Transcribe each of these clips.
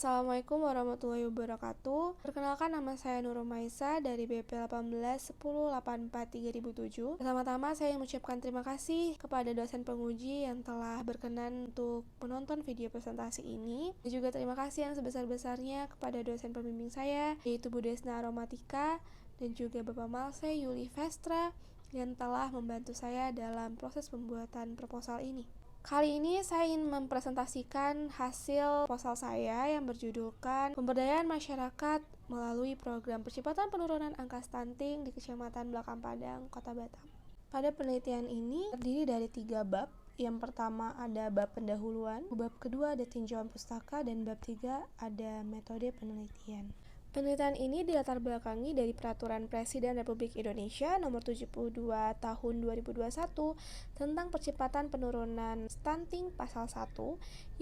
Assalamualaikum warahmatullahi wabarakatuh. Perkenalkan, nama saya Nurul Maisa dari BP 1810843007. Pertama-tama saya mengucapkan terima kasih kepada dosen penguji yang telah berkenan untuk menonton video presentasi ini. Dan juga terima kasih yang sebesar-besarnya kepada dosen pembimbing saya, yaitu Bu Desna Aromatika, dan juga Bapak Malse Yuli Vestra yang telah membantu saya dalam proses pembuatan proposal ini. Kali ini saya ingin mempresentasikan hasil proposal saya yang berjudulkan Pemberdayaan Masyarakat melalui Program Percepatan Penurunan Angka Stunting di Kecamatan Belakang Padang, Kota Batam. Pada penelitian ini terdiri dari 3 bab. Yang pertama ada bab pendahuluan, bab kedua ada tinjauan pustaka, dan bab 3 ada metode penelitian. Penelitian ini dilatar belakangi dari Peraturan Presiden Republik Indonesia Nomor 72 Tahun 2021 tentang percepatan penurunan stunting pasal 1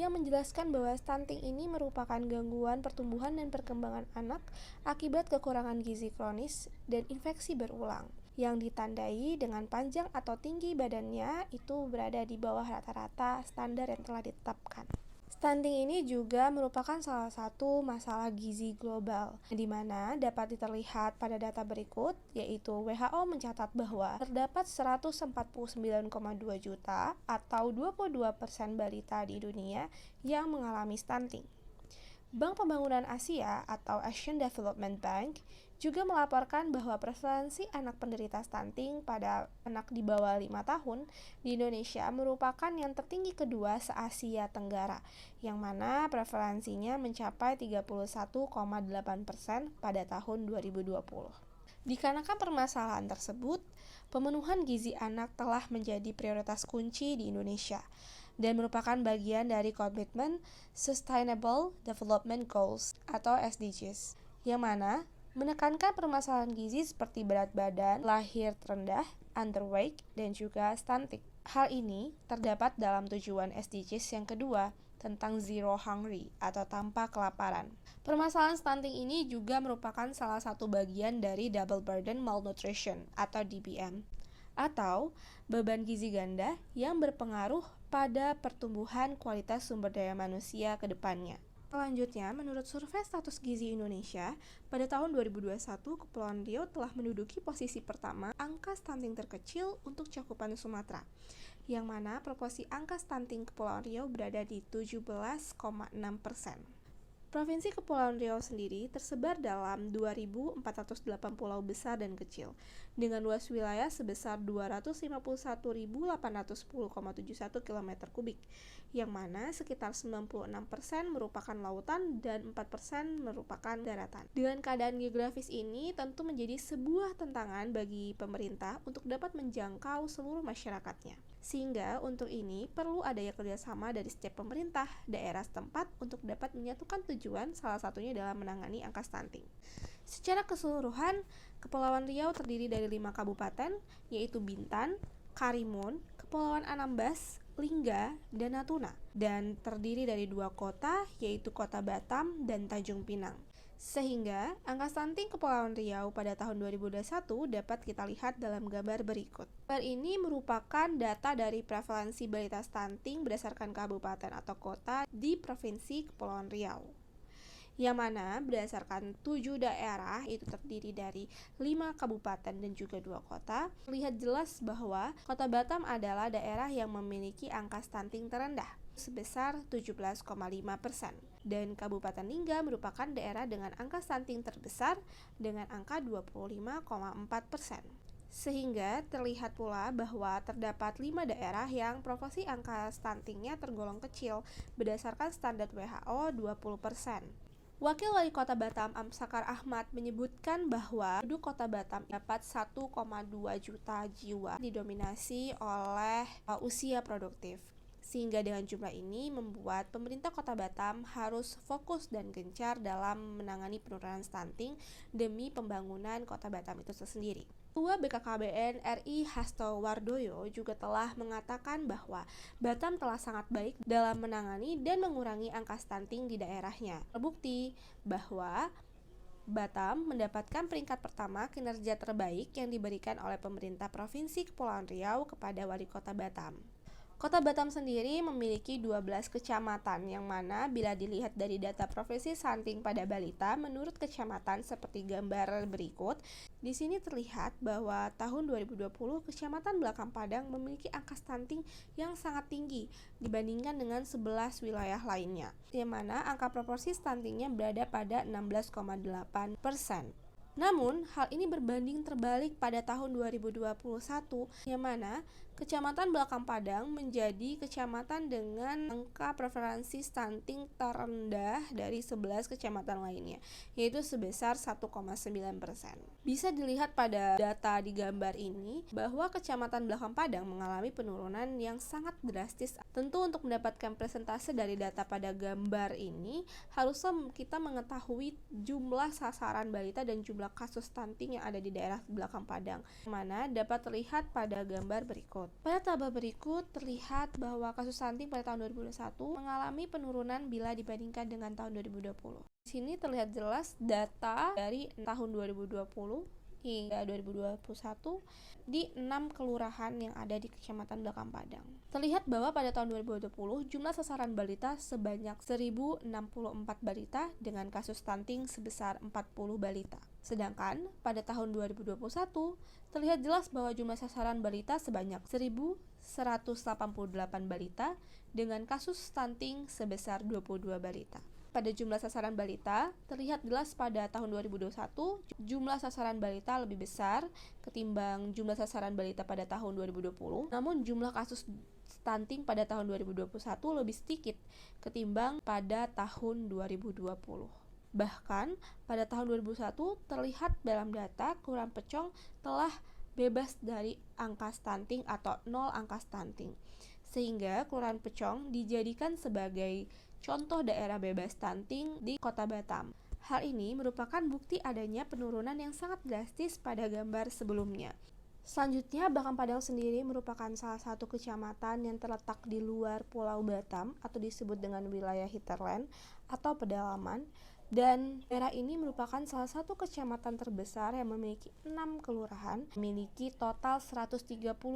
yang menjelaskan bahwa stunting ini merupakan gangguan pertumbuhan dan perkembangan anak akibat kekurangan gizi kronis dan infeksi berulang yang ditandai dengan panjang atau tinggi badannya itu berada di bawah rata-rata standar yang telah ditetapkan. Stunting ini juga merupakan salah satu masalah gizi global, di mana dapat terlihat pada data berikut, yaitu WHO mencatat bahwa terdapat 149,2 juta atau 22% balita di dunia yang mengalami stunting. Bank Pembangunan Asia atau Asian Development Bank juga melaporkan bahwa prevalensi anak penderita stunting pada anak di bawah 5 tahun di Indonesia merupakan yang tertinggi kedua se-Asia Tenggara, yang mana prevalensinya mencapai 31,8% pada tahun 2020. Dikarenakan permasalahan tersebut, pemenuhan gizi anak telah menjadi prioritas kunci di Indonesia dan merupakan bagian dari komitmen Sustainable Development Goals atau SDGs, yang mana menekankan permasalahan gizi seperti berat badan, lahir terendah, underweight, dan juga stunting. Hal ini terdapat dalam tujuan SDGs yang kedua tentang Zero Hungry atau tanpa kelaparan. Permasalahan stunting ini juga merupakan salah satu bagian dari Double Burden Malnutrition atau DBM, atau beban gizi ganda yang berpengaruh pada pertumbuhan kualitas sumber daya manusia ke depannya. Selanjutnya, menurut Survei Status Gizi Indonesia, pada tahun 2021, Kepulauan Riau telah menduduki posisi pertama angka stunting terkecil untuk cakupan Sumatera, yang mana proporsi angka stunting Kepulauan Riau berada di 17,6%. Provinsi Kepulauan Riau sendiri tersebar dalam 2.408 pulau besar dan kecil, dengan luas wilayah sebesar 251.810,71 km kubik, yang mana sekitar 96% merupakan lautan dan 4% merupakan daratan. Dengan keadaan geografis ini tentu menjadi sebuah tantangan bagi pemerintah untuk dapat menjangkau seluruh masyarakatnya. Sehingga untuk ini perlu adanya kerjasama dari setiap pemerintah daerah setempat untuk dapat menyatukan tujuan, salah satunya dalam menangani angka stunting. Secara keseluruhan, Kepulauan Riau terdiri dari 5 kabupaten, yaitu Bintan, Karimun, Kepulauan Anambas, Lingga, dan Natuna, dan terdiri dari 2 kota, yaitu Kota Batam dan Tanjung Pinang. Sehingga angka stunting Kepulauan Riau pada tahun 2021 dapat kita lihat dalam gambar berikut. Gambar ini merupakan data dari prevalensi balita stunting berdasarkan kabupaten atau kota di Provinsi Kepulauan Riau, yang mana berdasarkan 7 daerah itu terdiri dari 5 kabupaten dan juga 2 kota. Terlihat jelas bahwa Kota Batam adalah daerah yang memiliki angka stunting terendah sebesar 17,5%, dan Kabupaten Lingga merupakan daerah dengan angka stunting terbesar dengan angka 25,4%. Sehingga terlihat pula bahwa terdapat 5 daerah yang proporsi angka stuntingnya tergolong kecil berdasarkan standar WHO 20%. Wakil Wali Kota Batam Amsakar Ahmad menyebutkan bahwa penduduk Kota Batam dapat 1,2 juta jiwa didominasi oleh usia produktif. Sehingga dengan jumlah ini membuat pemerintah Kota Batam harus fokus dan gencar dalam menangani penurunan stunting demi pembangunan Kota Batam itu sendiri. Ketua BKKBN RI Hasto Wardoyo juga telah mengatakan bahwa Batam telah sangat baik dalam menangani dan mengurangi angka stunting di daerahnya. Terbukti bahwa Batam mendapatkan peringkat pertama kinerja terbaik yang diberikan oleh pemerintah Provinsi Kepulauan Riau kepada Wali Kota Batam. Kota Batam sendiri memiliki 12 kecamatan, yang mana bila dilihat dari data profesi stunting pada balita menurut kecamatan seperti gambar berikut, di sini terlihat bahwa tahun 2020 Kecamatan Belakang Padang memiliki angka stunting yang sangat tinggi dibandingkan dengan 11 wilayah lainnya, yang mana angka proporsi stuntingnya berada pada 16,8%. Namun, hal ini berbanding terbalik pada tahun 2021, yang mana Kecamatan Belakang Padang menjadi kecamatan dengan angka prevalensi stunting terendah dari 11 kecamatan lainnya, yaitu sebesar 1,9%. Bisa dilihat pada data di gambar ini bahwa Kecamatan Belakang Padang mengalami penurunan yang sangat drastis. Tentu untuk mendapatkan presentase dari data pada gambar ini, harusnya kita mengetahui jumlah sasaran balita dan jumlah kasus stunting yang ada di daerah Belakang Padang, mana dapat terlihat pada gambar berikut. Pada tabel berikut terlihat bahwa kasus stunting pada tahun 2021 mengalami penurunan bila dibandingkan dengan tahun 2020. Di sini terlihat jelas data dari tahun 2020 hingga 2021 di 6 kelurahan yang ada di Kecamatan Belakang Padang. Terlihat bahwa pada tahun 2020 jumlah sasaran balita sebanyak 1064 balita dengan kasus stunting sebesar 40 balita. Sedangkan pada tahun 2021 terlihat jelas bahwa jumlah sasaran balita sebanyak 1188 balita dengan kasus stunting sebesar 22 balita. Pada jumlah sasaran balita, terlihat jelas pada tahun 2021, jumlah sasaran balita lebih besar ketimbang jumlah sasaran balita pada tahun 2020. Namun jumlah kasus stunting pada tahun 2021 lebih sedikit ketimbang pada tahun 2020. Bahkan pada tahun 2001 terlihat dalam data Kelurahan Pecong telah bebas dari angka stunting atau 0 angka stunting. Sehingga Kelurahan Pecong dijadikan sebagai contoh daerah bebas stunting di Kota Batam. Hal ini merupakan bukti adanya penurunan yang sangat drastis pada gambar sebelumnya. Selanjutnya, Belakang Padang sendiri merupakan salah satu kecamatan yang terletak di luar Pulau Batam atau disebut dengan wilayah hinterland atau pedalaman. Dan daerah ini merupakan salah satu kecamatan terbesar yang memiliki 6 kelurahan, memiliki total 130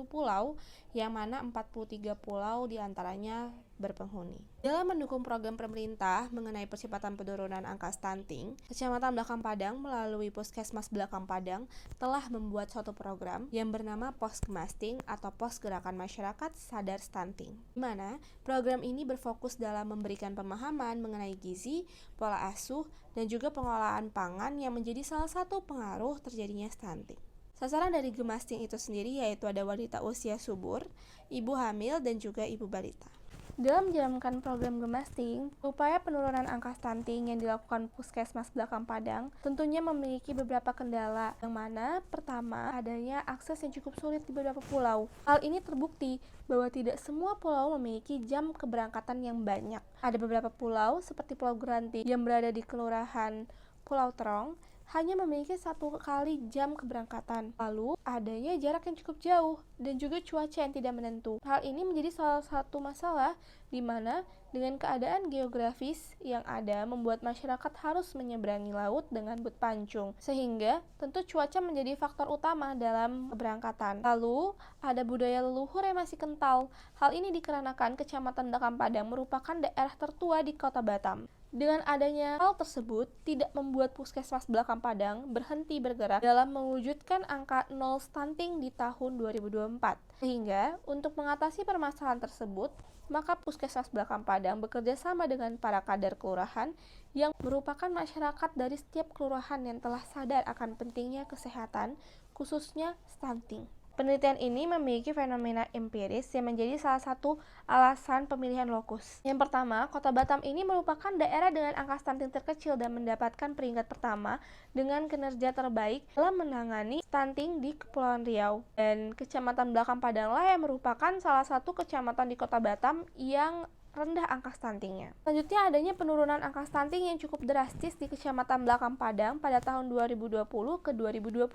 pulau, yang mana 43 pulau diantaranya berpenghuni. Dalam mendukung program pemerintah mengenai percepatan penurunan angka stunting, Kecamatan Belakang Padang melalui Puskesmas Belakang Padang telah membuat suatu program yang bernama Pos Gemasting atau Pos Gerakan Masyarakat Sadar Stunting, di mana program ini berfokus dalam memberikan pemahaman mengenai gizi, pola asuh, dan juga pengolahan pangan yang menjadi salah satu pengaruh terjadinya stunting. Sasaran dari Gemasting itu sendiri yaitu ada wanita usia subur, ibu hamil, dan juga ibu balita. Dalam menjalankan program Gemasting, upaya penurunan angka stunting yang dilakukan Puskesmas Belakang Padang tentunya memiliki beberapa kendala, yang mana pertama adanya akses yang cukup sulit di beberapa pulau. Hal ini terbukti bahwa tidak semua pulau memiliki jam keberangkatan yang banyak. Ada beberapa pulau seperti Pulau Geranti yang berada di Kelurahan Pulau Terong hanya memiliki 1 kali jam keberangkatan. Lalu, adanya jarak yang cukup jauh dan juga cuaca yang tidak menentu. Hal ini menjadi salah satu masalah di mana dengan keadaan geografis yang ada membuat masyarakat harus menyeberangi laut dengan boot pancung, sehingga tentu cuaca menjadi faktor utama dalam keberangkatan. Lalu, ada budaya leluhur yang masih kental. Hal ini dikarenakan Kecamatan Belakang Padang merupakan daerah tertua di Kota Batam. Dengan adanya hal tersebut, tidak membuat Puskesmas Belakang Padang berhenti bergerak dalam mewujudkan angka 0 stunting di tahun 2024. Sehingga, untuk mengatasi permasalahan tersebut, maka Puskesmas Belakang Padang bekerja sama dengan para kader kelurahan yang merupakan masyarakat dari setiap kelurahan yang telah sadar akan pentingnya kesehatan, khususnya stunting. Penelitian ini memiliki fenomena empiris yang menjadi salah satu alasan pemilihan lokus. Yang pertama, Kota Batam ini merupakan daerah dengan angka stunting terkecil dan mendapatkan peringkat pertama dengan kinerja terbaik dalam menangani stunting di Kepulauan Riau. Dan Kecamatan Belakang Padang lah yang merupakan salah satu kecamatan di Kota Batam yang rendah angka stuntingnya. Selanjutnya adanya penurunan angka stunting yang cukup drastis di Kecamatan Belakang Padang pada tahun 2020 ke 2021.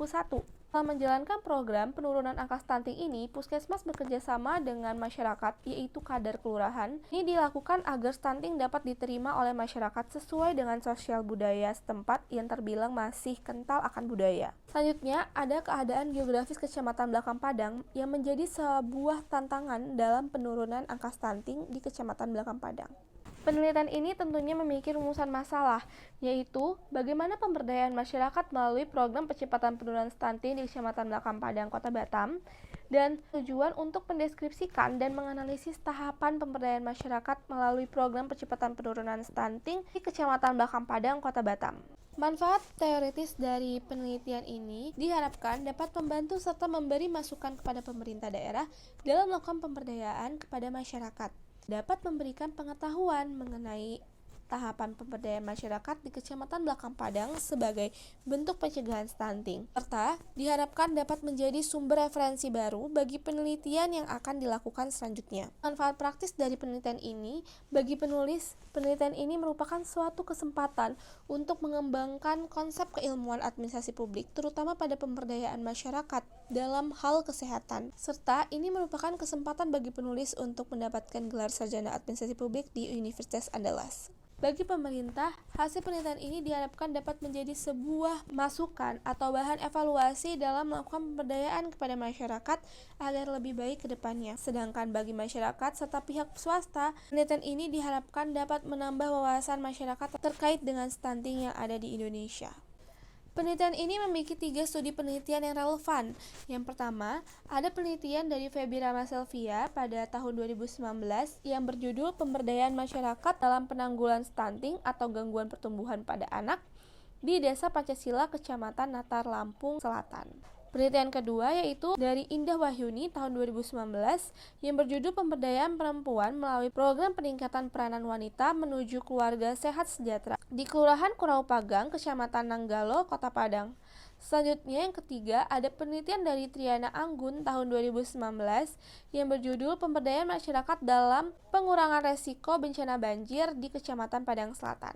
Dalam menjalankan program penurunan angka stunting ini, Puskesmas bekerja sama dengan masyarakat, yaitu kadar kelurahan. Ini dilakukan agar stunting dapat diterima oleh masyarakat sesuai dengan sosial budaya setempat yang terbilang masih kental akan budaya. Selanjutnya, ada keadaan geografis Kecamatan Belakang Padang yang menjadi sebuah tantangan dalam penurunan angka stunting di Kecamatan Belakang Padang. Penelitian ini tentunya memiliki rumusan masalah, yaitu bagaimana pemberdayaan masyarakat melalui program percepatan penurunan stunting di Kecamatan Belakang Padang, Kota Batam, dan tujuan untuk mendeskripsikan dan menganalisis tahapan pemberdayaan masyarakat melalui program percepatan penurunan stunting di Kecamatan Belakang Padang, Kota Batam. Manfaat teoritis dari penelitian ini diharapkan dapat membantu serta memberi masukan kepada pemerintah daerah dalam melakukan pemberdayaan kepada masyarakat. Dapat memberikan pengetahuan mengenai tahapan pemberdayaan masyarakat di Kecamatan Belakang Padang sebagai bentuk pencegahan stunting, serta diharapkan dapat menjadi sumber referensi baru bagi penelitian yang akan dilakukan selanjutnya. Manfaat praktis dari penelitian ini bagi penulis, penelitian ini merupakan suatu kesempatan untuk mengembangkan konsep keilmuan administrasi publik, terutama pada pemberdayaan masyarakat dalam hal kesehatan, serta ini merupakan kesempatan bagi penulis untuk mendapatkan gelar sarjana administrasi publik di Universitas Andalas. Bagi pemerintah, hasil penelitian ini diharapkan dapat menjadi sebuah masukan atau bahan evaluasi dalam melakukan pemberdayaan kepada masyarakat agar lebih baik ke depannya. Sedangkan bagi masyarakat serta pihak swasta, penelitian ini diharapkan dapat menambah wawasan masyarakat terkait dengan stunting yang ada di Indonesia. Penelitian ini memiliki 3 studi penelitian yang relevan. Yang pertama, ada penelitian dari Febi Rama Selvia pada tahun 2019 yang berjudul Pemberdayaan Masyarakat dalam Penanggulangan Stunting atau Gangguan Pertumbuhan pada Anak di Desa Pancasila, Kecamatan Natar, Lampung Selatan. Penelitian kedua yaitu dari Indah Wahyuni tahun 2019 yang berjudul Pemberdayaan Perempuan melalui Program Peningkatan Peranan Wanita Menuju Keluarga Sehat Sejahtera di Kelurahan Kurau Pagang, Kecamatan Nanggalo, Kota Padang. Selanjutnya yang ketiga ada penelitian dari Triana Anggun tahun 2019 yang berjudul Pemberdayaan Masyarakat dalam Pengurangan Resiko Bencana Banjir di Kecamatan Padang Selatan.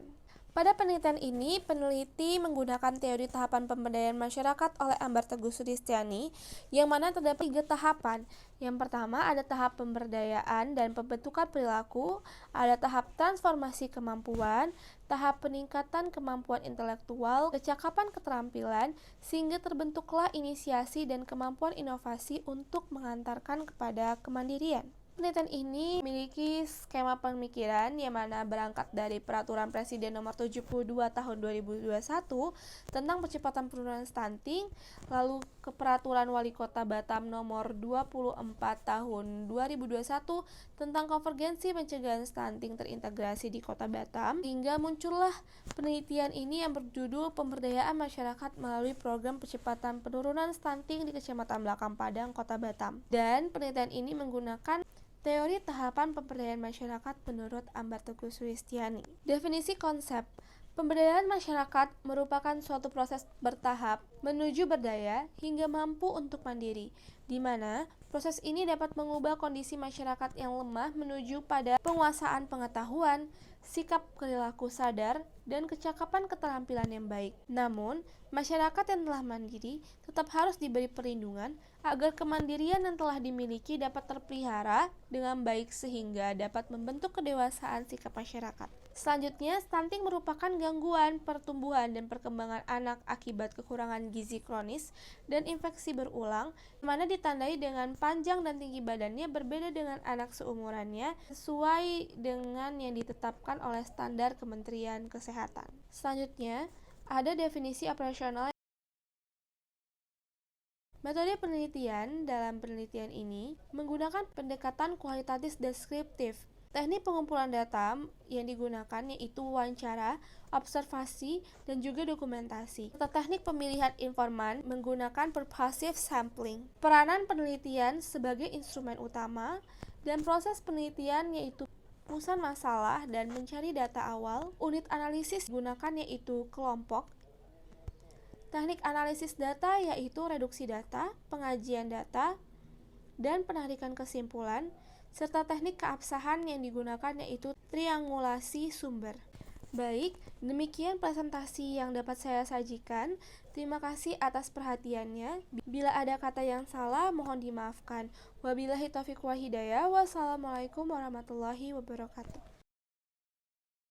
Pada penelitian ini, peneliti menggunakan teori tahapan pemberdayaan masyarakat oleh Ambar Teguh Sulistiani, yang mana terdapat 3 tahapan. Yang pertama ada tahap pemberdayaan dan pembentukan perilaku, ada tahap transformasi kemampuan, tahap peningkatan kemampuan intelektual, kecakapan keterampilan, sehingga terbentuklah inisiasi dan kemampuan inovasi untuk mengantarkan kepada kemandirian. Penelitian ini memiliki skema pemikiran yang mana berangkat dari Peraturan Presiden Nomor 72 Tahun 2021 tentang percepatan penurunan stunting, lalu ke Peraturan Wali Kota Batam Nomor 24 Tahun 2021 tentang konvergensi pencegahan stunting terintegrasi di Kota Batam, hingga muncullah penelitian ini yang berjudul Pemberdayaan Masyarakat melalui Program Percepatan Penurunan Stunting di Kecamatan Belakang Padang, Kota Batam. Dan penelitian ini menggunakan teori tahapan pemberdayaan masyarakat menurut Ambar Teguh Sulistiani. Definisi konsep pemberdayaan masyarakat merupakan suatu proses bertahap menuju berdaya hingga mampu untuk mandiri, di mana proses ini dapat mengubah kondisi masyarakat yang lemah menuju pada penguasaan pengetahuan, sikap perilaku sadar, dan kecakapan keterampilan yang baik. Namun, masyarakat yang telah mandiri tetap harus diberi perlindungan agar kemandirian yang telah dimiliki dapat terpelihara dengan baik sehingga dapat membentuk kedewasaan sikap masyarakat. Selanjutnya, stunting merupakan gangguan pertumbuhan dan perkembangan anak akibat kekurangan gizi kronis dan infeksi berulang, di mana ditandai dengan panjang dan tinggi badannya berbeda dengan anak seumurannya sesuai dengan yang ditetapkan oleh standar Kementerian Kesehatan. Selanjutnya, ada definisi operasional. Metode penelitian dalam penelitian ini menggunakan pendekatan kualitatif deskriptif. Teknik pengumpulan data yang digunakan yaitu wawancara, observasi, dan juga dokumentasi. Serta teknik pemilihan informan menggunakan pervasive sampling. Peranan penelitian sebagai instrumen utama dan proses penelitian yaitu rumusan masalah dan mencari data awal. Unit analisis digunakan yaitu kelompok. Teknik analisis data yaitu reduksi data, pengajian data, dan penarikan kesimpulan, serta teknik keabsahan yang digunakan yaitu triangulasi sumber. Baik, demikian presentasi yang dapat saya sajikan. Terima kasih atas perhatiannya. Bila ada kata yang salah, mohon dimaafkan. Wabillahi taufiq wal hidayah. Wassalamualaikum warahmatullahi wabarakatuh.